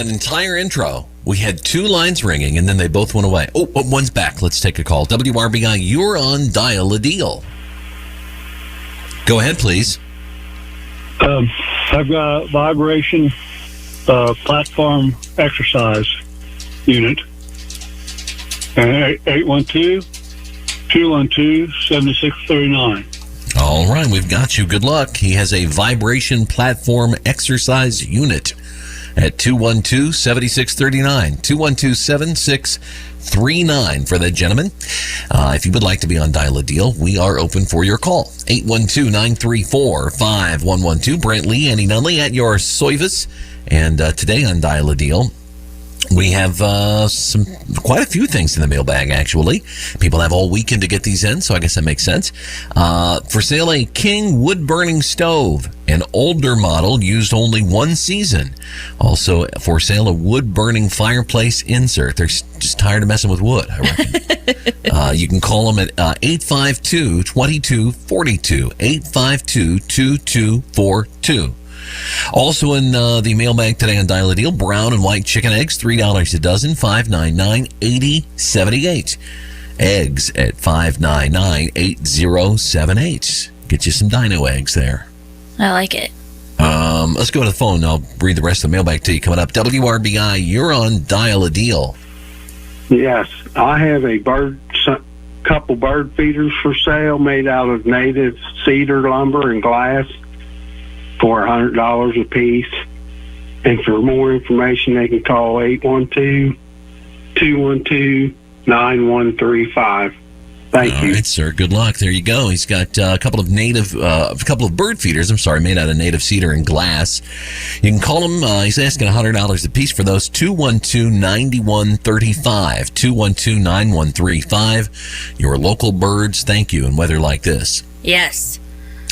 that entire intro, we had two lines ringing, and then they both went away. Oh, one's back. Let's take a call. WRBI, you're on Dial a Deal. Go ahead, please. I've got a vibration platform exercise unit. 812-212-7639. All right, we've got you. Good luck. He has a vibration platform exercise unit at 212-7639. 212-7639 for that gentleman. If you would like to be on Dial a Deal, we are open for your call. 812-934-5112. Brent Lee, Annie Nunley at your service. And today on Dial a Deal, we have quite a few things in the mailbag, actually. People have all weekend to get these in, so I guess that makes sense. For sale, a King wood-burning stove, an older model used only one season. Also, for sale, a wood-burning fireplace insert. They're just tired of messing with wood, I reckon. You can call them at 852-2242, 852-2242. Also in the mailbag today on Dial a Deal, brown and white chicken eggs, $3 a dozen, $5.99, $80.78. Eggs at $5.99, $80.78. Get you some dino eggs there. I like it. Let's go to the phone. I'll read the rest of the mailbag to you coming up. WRBI, you're on Dial a Deal. Yes, I have a couple bird feeders for sale made out of native cedar lumber and glass for $100 a piece. And for more information, they can call 812-212-9135. Thank you. All right, sir. Good luck. There you go. He's got a couple of bird feeders, made out of native cedar and glass. You can call him. He's asking $100 a piece for those. 212-9135. 212-9135. Your local birds, thank you, in weather like this. Yes.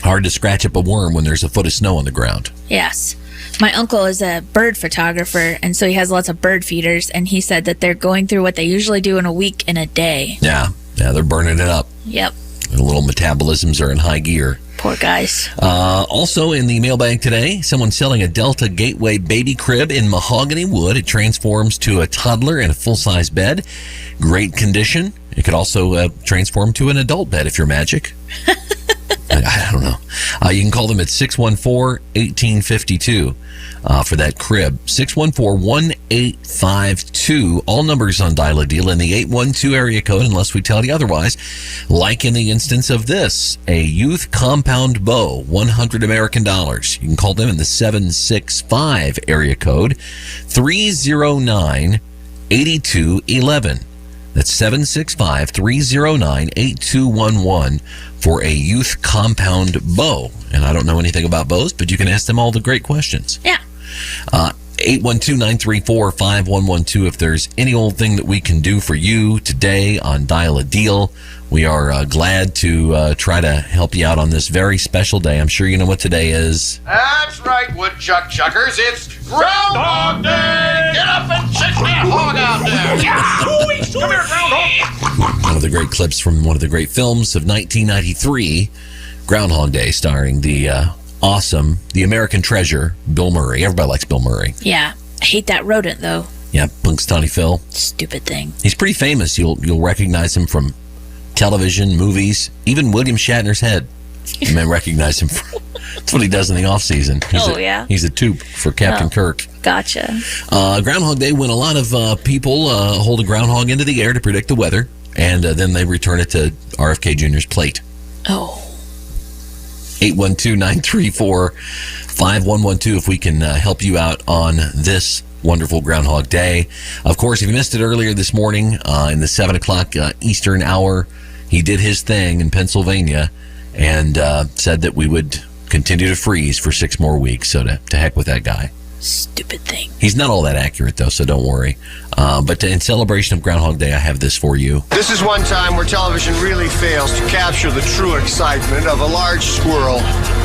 Hard to scratch up a worm when there's a foot of snow on the ground. Yes. My uncle is a bird photographer, and so he has lots of bird feeders, and he said that they're going through what they usually do in a week in a day. Yeah, they're burning it up. Yep. Their little metabolisms are in high gear. Poor guys. Also in the mailbag today, someone's selling a Delta Gateway baby crib in mahogany wood. It transforms to a toddler in a full-size bed. Great condition. It could also transform to an adult bed if you're magic. I don't know. You can call them at 614-1852 for that crib. 614-1852. All numbers on Dial a Deal in the 812 area code, unless we tell you otherwise. Like in the instance of this, a youth compound bow, $100 American. You can call them in the 765 area code, 309-8211. That's 765-309-8211 for a youth compound bow. And I don't know anything about bows, but you can ask them all the great questions. Yeah. 812-934-5112. If there's any old thing that we can do for you today on Dial a Deal, we are glad to try to help you out on this very special day. I'm sure you know what today is. That's right, woodchuck chuckers. It's Groundhog Day! Get up and shake that hog out there! Come here, Groundhog! One of the great clips from one of the great films of 1993, Groundhog Day, starring the the American treasure, Bill Murray. Everybody likes Bill Murray. Yeah. I hate that rodent, though. Yeah, Punxsutawney Phil. Stupid thing. He's pretty famous. You'll recognize him from television, movies, even William Shatner's head. You may recognize him from. That's what he does in the off season. Yeah. He's a tube for Captain Kirk. Gotcha. Groundhog Day, when a lot of people hold a groundhog into the air to predict the weather, and then they return it to RFK Jr.'s plate. Oh. 812-934-5112 if we can help you out on this wonderful Groundhog Day. Of course, if you missed it earlier this morning in the 7 o'clock Eastern hour, he did his thing in Pennsylvania and said that we would continue to freeze for 6 more weeks. So to heck with that guy. Stupid thing. He's not all that accurate, though, so don't worry. But in celebration of Groundhog Day, I have this for you. This is one time where television really fails to capture the true excitement of a large squirrel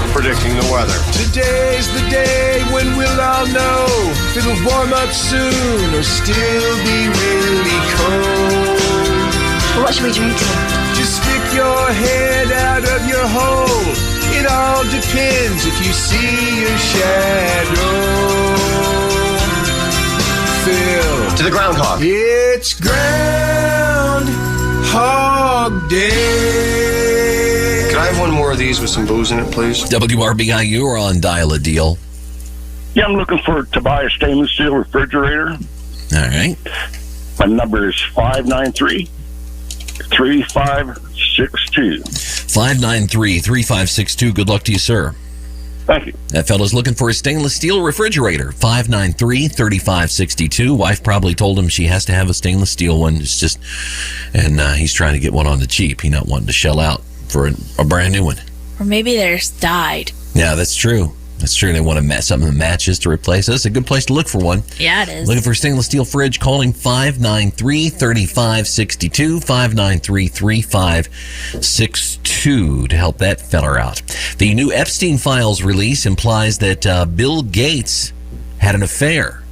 predicting the weather. Today's the day when we'll all know if it'll warm up soon or still be really cold. Well, what should we drink to? Just stick your head out of your hole. It all depends if you see your shadow. Phil. To the groundhog. It's Groundhog Day. Can I have one more of these with some booze in it, please? WRBI, you are on Dial a Deal. Yeah, I'm looking for to buy a stainless steel refrigerator. All right. My number is 593-3562. 593-3562. Good luck to you, sir. Thank you. That fellow's looking for a stainless steel refrigerator. 593-3562. Wife probably told him she has to have a stainless steel one. It's just, and he's trying to get one on the cheap. He's not wanting to shell out for a brand new one. Or maybe theirs died. Yeah, that's true. That's true. They want something that matches to replace it. That's a good place to look for one. Yeah, it is. Looking for a stainless steel fridge, calling 593-3562, 593-3562 to help that feller out. The new Epstein Files release implies that Bill Gates had an affair.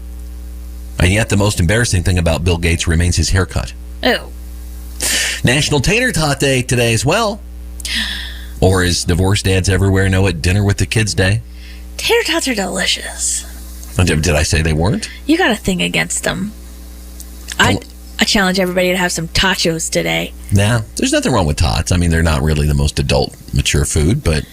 And yet the most embarrassing thing about Bill Gates remains his haircut. Oh. National Tater Tot Day today as well. Or as divorced dads everywhere know it, Dinner with the Kids Day. Tater tots are delicious. Did I say they weren't? You got a thing against them. I challenge everybody to have some tachos today. Nah, there's nothing wrong with tots. I mean, they're not really the most adult, mature food, but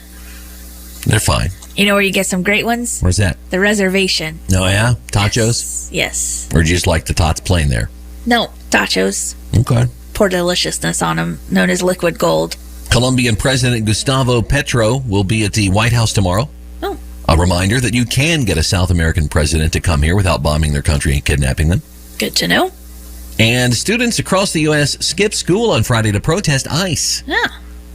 they're fine. You know where you get some great ones? Where's that? The Reservation. Oh, yeah? Tachos? Yes. Or do you just like the tots plain there? No, tachos. Okay. Pour deliciousness on them, known as liquid gold. Colombian President Gustavo Petro will be at the White House tomorrow. Oh. A reminder that you can get a South American president to come here without bombing their country and kidnapping them. Good to know. And students across the U.S. skipped school on Friday to protest ICE. Yeah.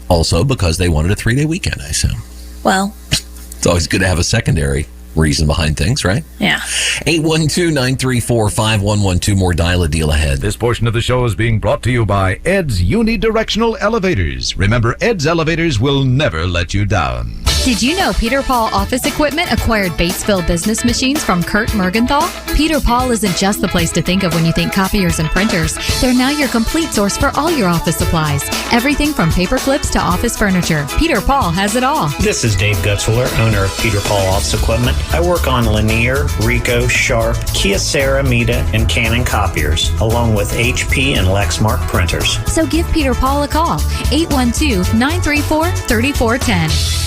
Also because they wanted a 3-day weekend, I assume. Well. It's always good to have a secondary reason behind things, right? Yeah. 812-934-5112. More Dial a Deal ahead. This portion of the show is being brought to you by Ed's Unidirectional Elevators. Remember, Ed's Elevators will never let you down. Did you know Peter Paul Office Equipment acquired Batesville business machines from Kurt Mergenthal? Peter Paul isn't just the place to think of when you think copiers and printers. They're now your complete source for all your office supplies. Everything from paper clips to office furniture. Peter Paul has it all. This is Dave Gutzwiller, owner of Peter Paul Office Equipment. I work on Lanier, Ricoh, Sharp, Kyocera, Mita, and Canon copiers, along with HP and Lexmark printers. So give Peter Paul a call, 812-934-3410.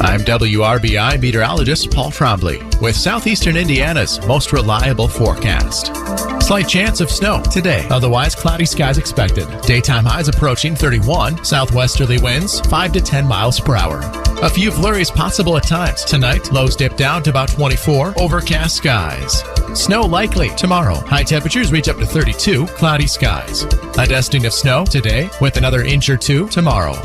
I'm WRBI meteorologist Paul Trombley with Southeastern Indiana's most reliable forecast. Slight chance of snow today, otherwise cloudy skies expected. Daytime highs approaching 31, southwesterly winds 5 to 10 miles per hour. A few flurries possible at times. Tonight, lows dip down to about 24, overcast skies. Snow likely tomorrow. High temperatures reach up to 32, cloudy skies. A dusting of snow today with another inch or two tomorrow.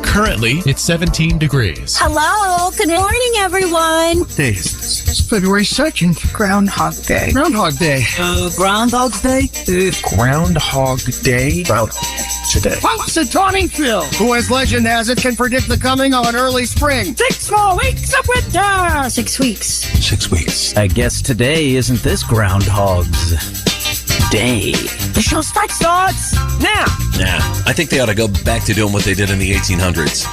Currently, it's 17 degrees. Hello. Good morning, everyone. It's February 2nd. Groundhog Day. Groundhog Day. Groundhog Day? Groundhog Day. Today. Phil, who, as legend has it, can predict the coming of an early spring. 6 more weeks of winter. 6 weeks. 6 weeks. I guess today isn't this Groundhog's Day. The show starts now. Yeah, I think they ought to go back to doing what they did in the 1800s.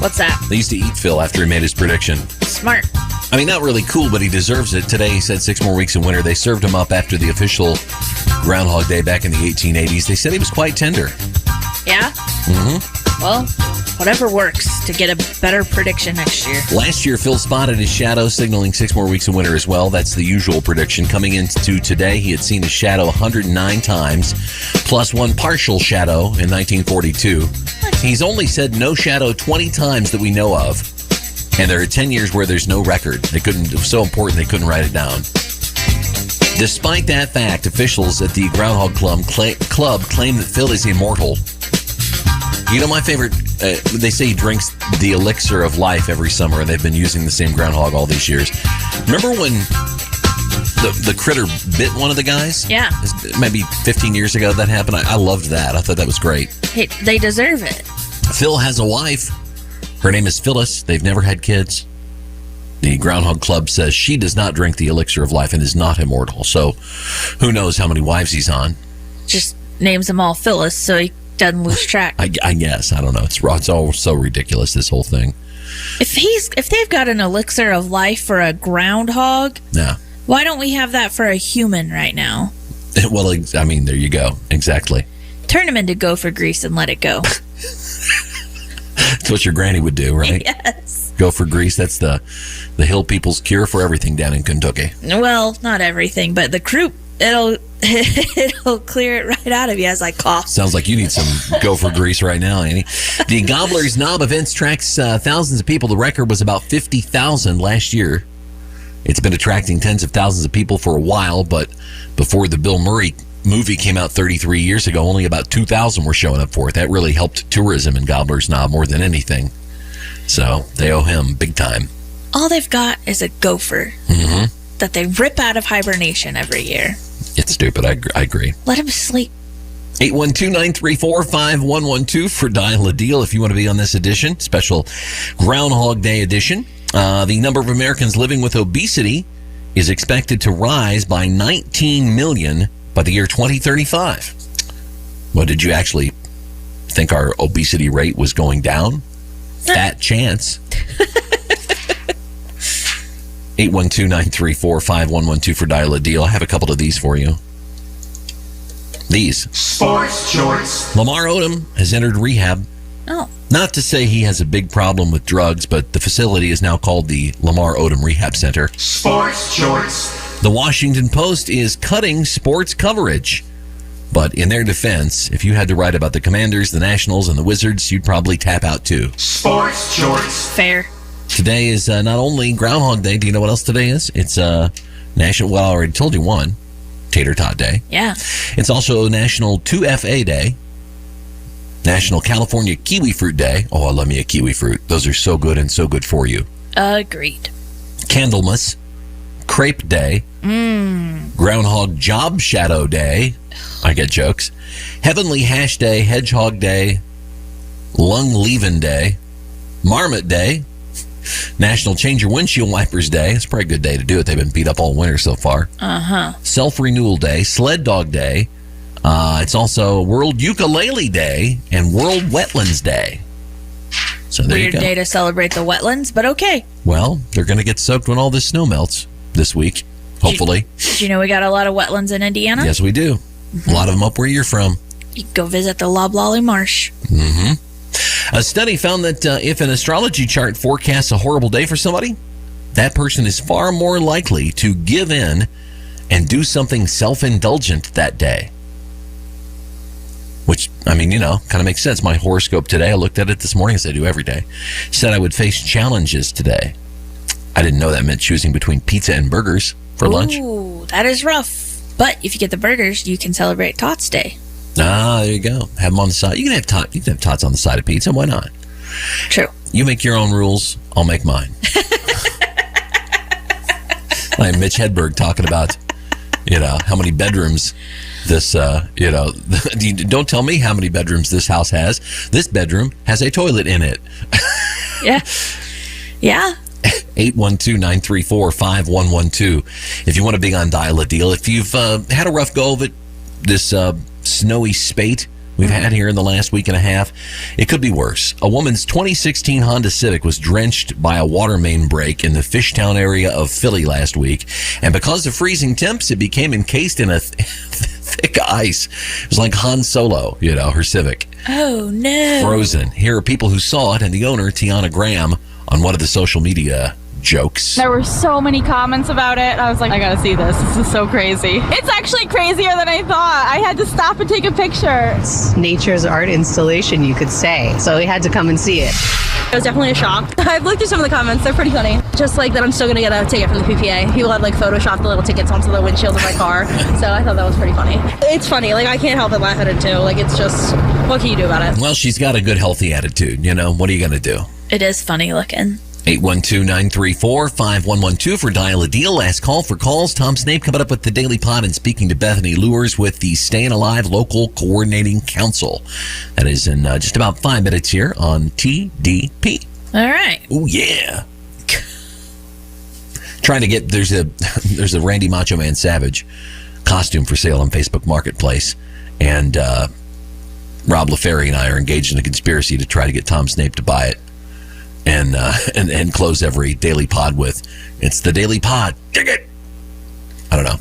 What's that? They used to eat Phil after he made his prediction. Smart. I mean, not really cool, but he deserves it. Today he said 6 more weeks in winter. They served him up after the official Groundhog Day back in the 1880s. They said he was quite tender. Yeah? Mm-hmm. Well, whatever works to get a better prediction next year. Last year, Phil spotted his shadow, signaling 6 more weeks of winter as well. That's the usual prediction. Coming into today, he had seen his shadow 109 times, plus one partial shadow in 1942. He's only said no shadow 20 times that we know of. And there are 10 years where there's no record. It was so important they couldn't write it down. Despite that fact, officials at the Groundhog Club claim that Phil is immortal. You know, my favorite, they say he drinks the elixir of life every summer, and they've been using the same groundhog all these years. Remember when the critter bit one of the guys? Yeah. Maybe 15 years ago that happened. I loved that. I thought that was great. Hey, they deserve it. Phil has a wife. Her name is Phyllis. They've never had kids. The Groundhog Club says she does not drink the elixir of life and is not immortal. So who knows how many wives he's on. Just names them all Phyllis so he doesn't lose track. I guess. I don't know. It's all so ridiculous, this whole thing. If they've got an elixir of life for a groundhog, yeah, why don't we have that for a human right now? Well, I mean, there you go. Exactly. Turn them into gopher grease and let it go. That's what your granny would do, right? Yes. Gopher grease. That's the hill people's cure for everything down in Kentucky. Well, not everything, but the croup, it'll clear it right out of you as I cough. Sounds like you need some gopher grease right now, Annie. The Gobbler's Knob events tracks thousands of people. The record was about 50,000 last year. It's been attracting tens of thousands of people for a while, but before the Bill Murray movie came out 33 years ago, only about 2,000 were showing up for it. That really helped tourism in Gobbler's Knob more than anything. So they owe him big time. All they've got is a gopher that they rip out of hibernation every year. It's stupid. I agree. Let him sleep. 812-934-5112 for Dial a Deal if you want to be on this edition, special Groundhog Day edition. The number of Americans living with obesity is expected to rise by 19 million by the year 2035. Well, did you actually think our obesity rate was going down? Fat chance. 812-934-5112 for Dial a Deal. I have a couple of these for you. These. Sports shorts. Lamar Odom has entered rehab. Oh. Not to say he has a big problem with drugs, but the facility is now called the Lamar Odom Rehab Center. Sports shorts. The Washington Post is cutting sports coverage. But in their defense, if you had to write about the Commanders, the Nationals, and the Wizards, you'd probably tap out too. Sports shorts. Fair. Today is not only Groundhog Day. Do you know what else today is? It's National, well, I already told you one. Tater Tot Day. Yeah. It's also National 2FA Day. National California Kiwi Fruit Day. Oh, I love me a kiwi fruit. Those are so good and so good for you. Agreed. Candlemas. Crepe Day. Groundhog Job Shadow Day. I get jokes. Heavenly Hash Day. Hedgehog Day. Lung Leavin' Day. Marmot Day. National Change Your Windshield Wipers Day. It's probably a good day to do it. They've been beat up all winter so far. Self-Renewal Day. Sled Dog Day. It's also World Ukulele Day and World Wetlands Day. So there you go. Weird day to celebrate the wetlands, but okay. Well, they're going to get soaked when all this snow melts this week, hopefully. Did you know we got a lot of wetlands in Indiana? Yes, we do. A lot of them up where you're from. You can go visit the Loblolly Marsh. A study found that if an astrology chart forecasts a horrible day for somebody, that person is far more likely to give in and do something self-indulgent that day. Which, I mean, kind of makes sense. My horoscope today, I looked at it this morning, as I do every day, said I would face challenges today. I didn't know that meant choosing between pizza and burgers for lunch. Ooh, that is rough. But if you get the burgers, you can celebrate Tots Day. Ah, there you go. Have them on the side. You can have tots on the side of pizza. Why not? True. You make your own rules. I'll make mine. I'm Mitch Hedberg talking about, how many bedrooms this, don't tell me how many bedrooms this house has. This bedroom has a toilet in it. Yeah. Yeah. 812-934-5112. If you want to be on Dial a Deal, if you've had a rough go of it, this snowy spate we've had here in the last week and a half, it could be worse. A woman's 2016 Honda Civic was drenched by a water main break in the Fishtown area of Philly last week, and because of freezing temps, it became encased in a thick ice. It was like Han Solo, her Civic. Oh, no. Frozen. Here are people who saw it, and the owner, Tiana Graham, on one of the social media jokes. There were so many comments about it. I was like, I gotta see this. This is so crazy. It's actually crazier than I thought. I had to stop and take a picture. It's nature's art installation, you could say. So we had to come and see it. It was definitely a shock. I've looked through some of the comments. They're pretty funny. Just like that I'm still gonna get a ticket from the PPA. People had photoshopped the little tickets onto the windshield of my car. So I thought that was pretty funny. It's funny. I can't help but laugh at it too. It's just, what can you do about it? Well, she's got a good, healthy attitude. What are you gonna do? It is funny looking. 812-934-5112 for Dial a Deal. Last call for calls. Tom Snape coming up with the Daily Pod and speaking to Bethany Lures with the Staying Alive Local Coordinating Council. That is in just about 5 minutes here on TDP. All right. Oh, yeah. Trying to get, there's a Randy Macho Man Savage costume for sale on Facebook Marketplace. And Rob LaFerry and I are engaged in a conspiracy to try to get Tom Snape to buy it. And close every Daily Pod with, it's the Daily Pod. Dig it! I don't know.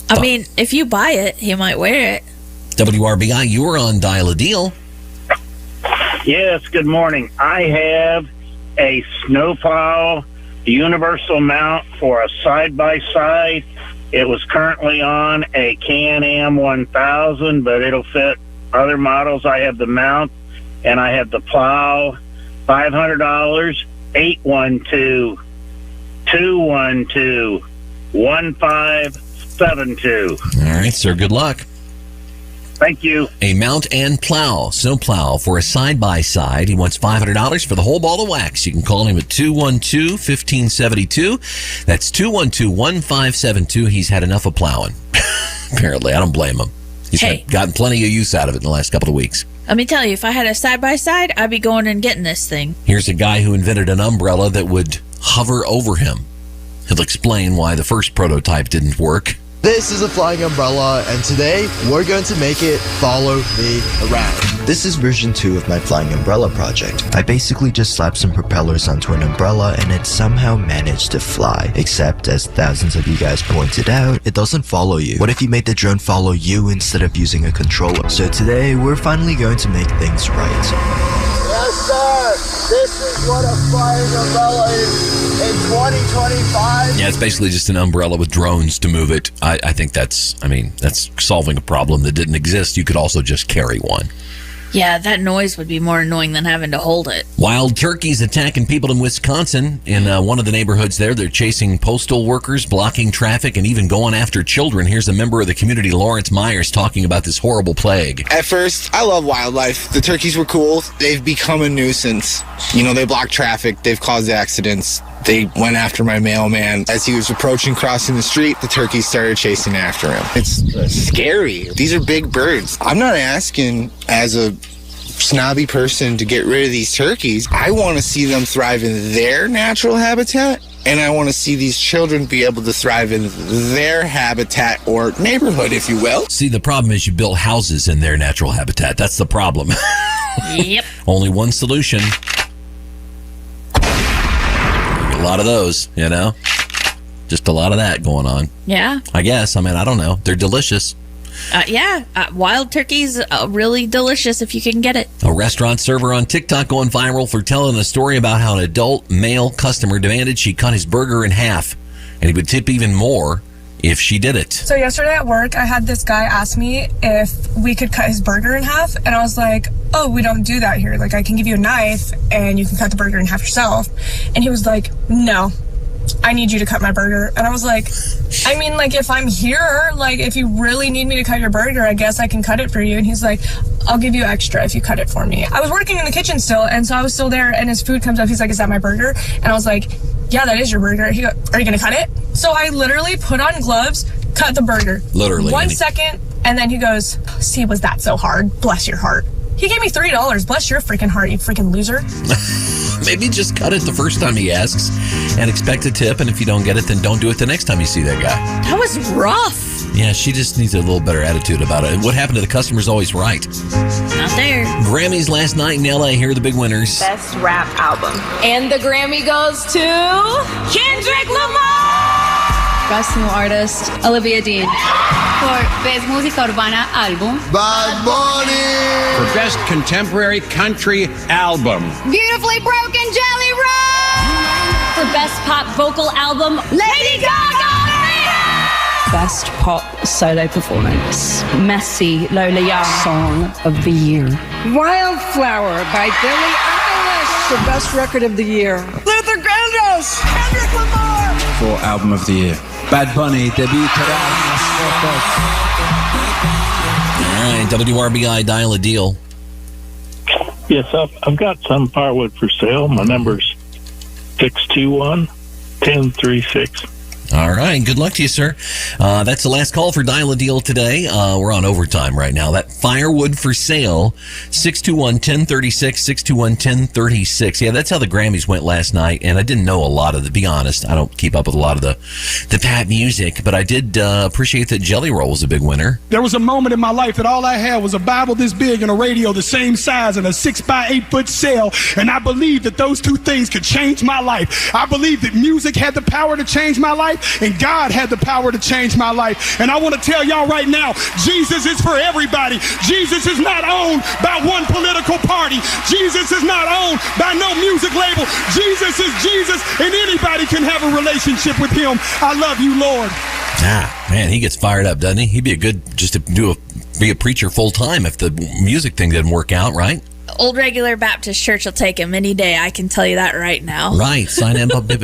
I mean, if you buy it, he might wear it. WRBI, you were on Dial a Deal. Yes, good morning. I have a snowplow universal mount for a side-by-side. It was currently on a Can-Am 1000, but it'll fit other models. I have the mount, and I have the plow. $500, 812-212-1572. All right, sir. Good luck. Thank you. A mount and plow, snow plow for a side-by-side. He wants $500 for the whole ball of wax. You can call him at 212-1572. That's 212-1572. He's had enough of plowing. Apparently, I don't blame him. He's gotten plenty of use out of it in the last couple of weeks. Let me tell you, if I had a side-by-side, I'd be going and getting this thing. Here's a guy who invented an umbrella that would hover over him. He'll explain why the first prototype didn't work. This is a flying umbrella, and today we're going to make it follow me around. This is version 2 of my flying umbrella project. I basically just slapped some propellers onto an umbrella and it somehow managed to fly. Except, as thousands of you guys pointed out, it doesn't follow you. What if you made the drone follow you instead of using a controller? So today, we're finally going to make things right. Yes, sir! This is what a flying umbrella is in 2025. Yeah, it's basically just an umbrella with drones to move it. I think that's solving a problem that didn't exist. You could also just carry one. Yeah, that noise would be more annoying than having to hold it. Wild turkeys attacking people in Wisconsin. In one of the neighborhoods there, they're chasing postal workers, blocking traffic, and even going after children. Here's a member of the community, Lawrence Myers, talking about this horrible plague. At first, I love wildlife. The turkeys were cool. They've become a nuisance. You know, they block traffic. They've caused accidents. They went after my mailman. As he was approaching, crossing the street, the turkeys started chasing after him. It's scary. These are big birds. I'm not asking as a snobby person to get rid of these turkeys. I want to see them thrive in their natural habitat, and I want to see these children be able to thrive in their habitat or neighborhood, if you will. See, the problem is you build houses in their natural habitat. That's the problem. Yep. Only one solution. A lot of those, you know? Just a lot of that going on. Yeah. I guess. I mean, I don't know. They're delicious. Wild turkey's really delicious if you can get it. A restaurant server on TikTok going viral for telling a story about how an adult male customer demanded she cut his burger in half, and he would tip even more if she did it. So yesterday at work, I had this guy ask me if we could cut his burger in half, and I was like, oh, we don't do that here. Like, I can give you a knife and you can cut the burger in half yourself. And he was like, no, I need you to cut my burger. And I was like, I mean, like, if I'm here, like, if you really need me to cut your burger, I guess I can cut it for you. And he's like, I'll give you extra if you cut it for me. I was working in the kitchen still, and so I was still there, and his food comes up. He's like, is that my burger? And I was like, yeah, that is your burger. He goes, are you going to cut it? So I literally put on gloves, cut the burger. Literally. 1 second, and then he goes, see, was that so hard? Bless your heart. He gave me $3. Bless your freaking heart, you freaking loser. Maybe just cut it the first time he asks and expect a tip, and if you don't get it, then don't do it the next time you see that guy. That was rough. Yeah, she just needs a little better attitude about it. And what happened to the customer's always right. Not there. Grammys last night in LA. Here are the big winners. Best rap album. And the Grammy goes to Kendrick Lamar. Best new artist, Olivia Dean. For Best Música Urbana Album, Bad Bunny. For Best Contemporary Country Album, Beautifully Broken Jelly Roll. For Best Pop Vocal Album, Lady Gaga. Best pop solo performance, Messy Lola Young. Song of the Year, Wildflower by Billie Eilish. The best record of the year, Luther Vandross. Kendrick Lamar. for Album of the Year, Bad Bunny, Debut Tarab. All right, WRBI, dial a deal. Yes, I've got some firewood for sale. My number's 621-1036. All right. Good luck to you, sir. That's the last call for Dial a Deal today. We're on overtime right now. That firewood for sale, 621-1036, 621-1036. Yeah, that's how the Grammys went last night. And I didn't know a lot of the, be honest, I don't keep up with a lot of the pop music, but I did appreciate that Jelly Roll was a big winner. There was a moment in my life that all I had was a Bible this big and a radio the same size and a 6x8 foot cell. And I believed that those two things could change my life. I believed that music had the power to change my life. life, and God had the power to change my life. And I want to tell y'all right now, Jesus is for everybody. Jesus is not owned by one political party. Jesus is not owned by no music label. Jesus is Jesus, and anybody can have a relationship with him. I love you, Lord. Ah, man, he gets fired up, doesn't he? He'd be a good just to be a preacher full time if the music thing didn't work out, right? Old Regular Baptist Church will take him any day. I can tell you that right now. Right. Sign him up. He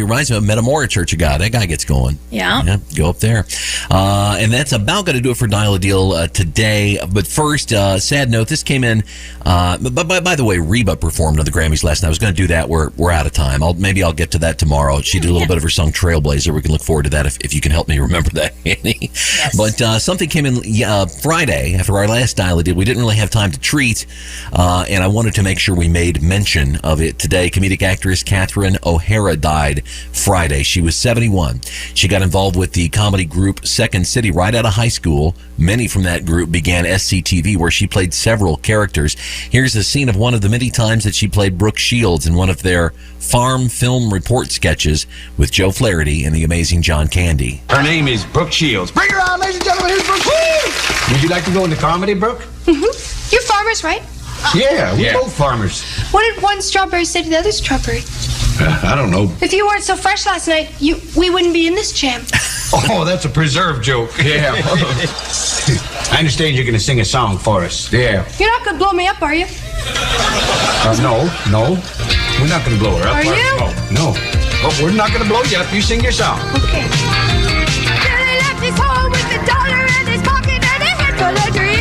reminds me of Metamora Church of God. That guy gets going. Yeah. Go up there. And that's about going to do it for Dial a Deal today. But first, sad note, this came in. By the way, Reba performed on the Grammys last night. I was going to do that. We're out of time. Maybe I'll get to that tomorrow. She did a little bit of her song Trailblazer. We can look forward to that if you can help me remember that, Annie. Yes. But something came in Friday after our last Dial a Deal. We didn't really have time to treat. And I wanted to make sure we made mention of it today. Comedic actress Catherine O'Hara died Friday. She was 71. She got involved with the comedy group Second City right out of high school. Many from that group began SCTV, where she played several characters. Here's a scene of one of the many times that she played Brooke Shields in one of their Farm Film Report sketches with Joe Flaherty and the amazing John Candy. Her name is Brooke Shields. Bring her on, ladies and gentlemen. Here's Brooke Shields. Would you like to go into comedy, Brooke? Mm-hmm. You're farmers, right? Yeah, we're both farmers. What did one strawberry say to the other strawberry? I don't know. If you weren't so fresh last night, we wouldn't be in this jam. Oh, that's a preserve joke. Yeah. I understand you're going to sing a song for us. Yeah. You're not going to blow me up, are you? No. We're not going to blow her up. Are you? No. Oh, we're not going to blow you up. You sing your song. Okay. Billy left his home with $1 in his pocket and a head full of dreams.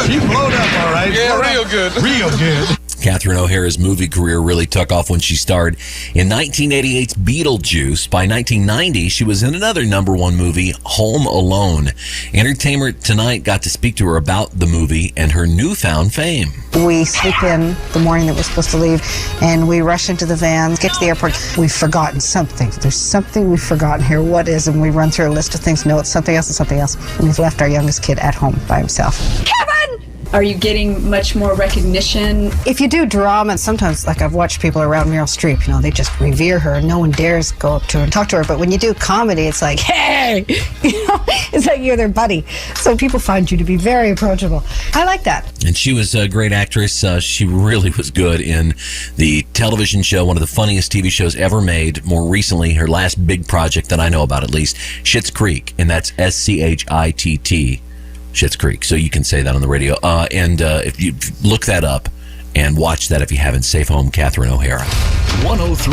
She blowed up, all right. Yeah, real good. Real good. Catherine O'Hara's movie career really took off when she starred in 1988's Beetlejuice. By 1990, she was in another #1 movie, Home Alone. Entertainment Tonight got to speak to her about the movie and her newfound fame. We sleep in the morning that we're supposed to leave, and we rush into the van, get to the airport. We've forgotten something. There's something we've forgotten here. What is? And we run through a list of things. No, it's something else and something else. And we've left our youngest kid at home by himself. Kevin! Are you getting much more recognition? If you do drama, sometimes, like I've watched people around Meryl Streep, they just revere her and no one dares go up to her and talk to her. But when you do comedy, it's like, hey, it's like you're their buddy. So people find you to be very approachable. I like that. And she was a great actress. She really was good in the television show, one of the funniest TV shows ever made. More recently, her last big project that I know about, at least, Schitt's Creek, and that's SCHITT. Schitt's Creek, so you can say that on the radio. And if you look that up and watch that if you haven't, safe home, Catherine O'Hara. 103.